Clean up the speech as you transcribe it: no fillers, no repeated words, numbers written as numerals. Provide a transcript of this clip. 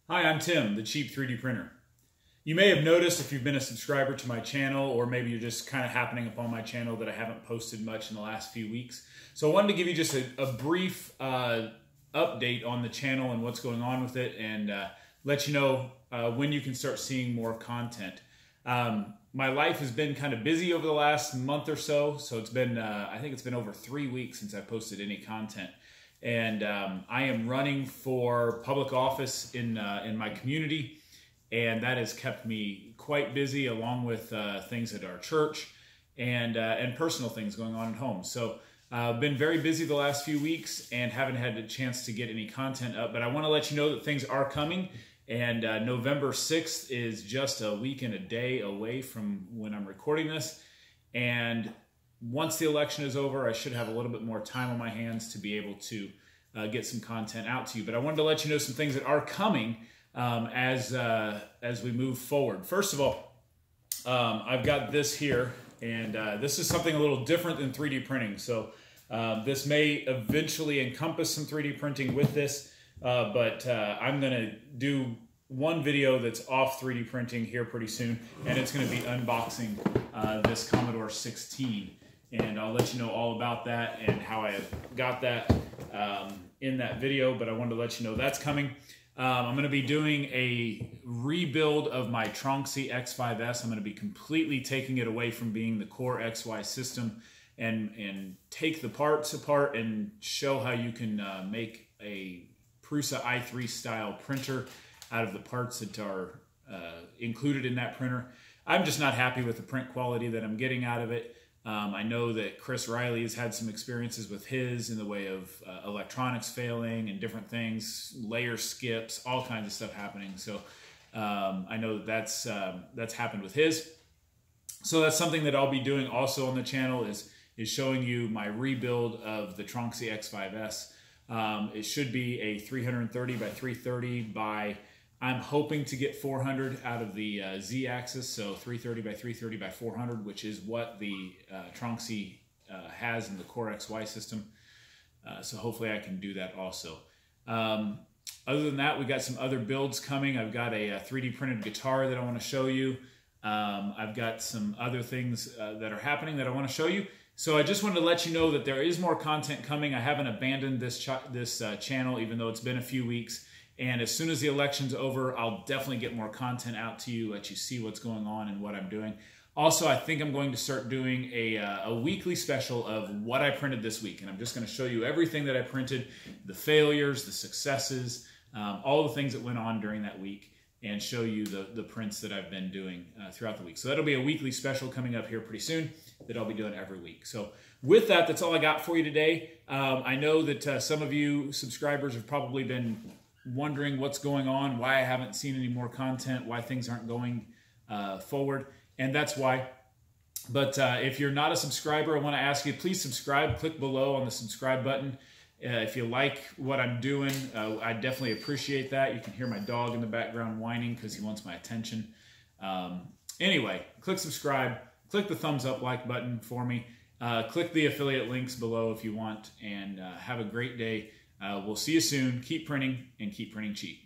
Hi, I'm Tim, the Cheap 3D Printer. You may have noticed if you've been a subscriber to my channel, or maybe you're just kind of happening upon my channel, that I haven't posted much in the last few weeks. So I wanted to give you just a brief update on the channel and what's going on with it, and let you know when you can start seeing more content. My life has been kind of busy over the last month or so, so it's been, I think it's been over 3 weeks since I posted any content. And I am running for public office in my community, and that has kept me quite busy, along with things at our church and personal things going on at home. So I've been very busy the last few weeks and haven't had a chance to get any content up, but I want to let you know that things are coming, and November 6th is just a week and a day away from when I'm recording this. And once the election is over, I should have a little bit more time on my hands to be able to get some content out to you. But I wanted to let you know some things that are coming as we move forward. First of all, I've got this here, and this is something a little different than 3D printing. So this may eventually encompass some 3D printing with this, but I'm going to do one video that's off 3D printing here pretty soon, and it's going to be unboxing this Commodore 16. And I'll let you know all about that and how I got that in that video, but I wanted to let you know that's coming. I'm going to be doing a rebuild of my Tronxy X5S. I'm going to be completely taking it away from being the core XY system and take the parts apart and show how you can make a Prusa i3 style printer out of the parts that are included in that printer. I'm just not happy with the print quality that I'm getting out of it. I know that Chris Riley has had some experiences with his in the way of electronics failing and different things, layer skips, all kinds of stuff happening. So I know that's happened with his. So that's something that I'll be doing also on the channel is showing you my rebuild of the Tronxy X5S. It should be a 330 by 330 by, I'm hoping to get 400 out of the Z-axis, so 330 by 330 by 400, which is what the Tronxy has in the Core XY system. So hopefully I can do that also. Other than that, we got some other builds coming. I've got a 3D printed guitar that I want to show you. I've got some other things that are happening that I want to show you. So I just wanted to let you know that there is more content coming. I haven't abandoned this channel, even though it's been a few weeks. And as soon as the election's over, I'll definitely get more content out to you, let you see what's going on and what I'm doing. Also, I think I'm going to start doing a weekly special of what I printed this week. And I'm just going to show you everything that I printed, the failures, the successes, all the things that went on during that week, and show you the prints that I've been doing throughout the week. So that'll be a weekly special coming up here pretty soon that I'll be doing every week. So with that, that's all I got for you today. I know that some of you subscribers have probably been wondering what's going on, why I haven't seen any more content, why things aren't going forward, and that's why. But if you're not a subscriber, I want to ask you, please subscribe. Click below on the subscribe button. If you like what I'm doing, I definitely appreciate that. You can hear my dog in the background whining because he wants my attention. Anyway, click subscribe. Click the thumbs up like button for me. Click the affiliate links below if you want, and have a great day. We'll see you soon. Keep printing and keep printing cheap.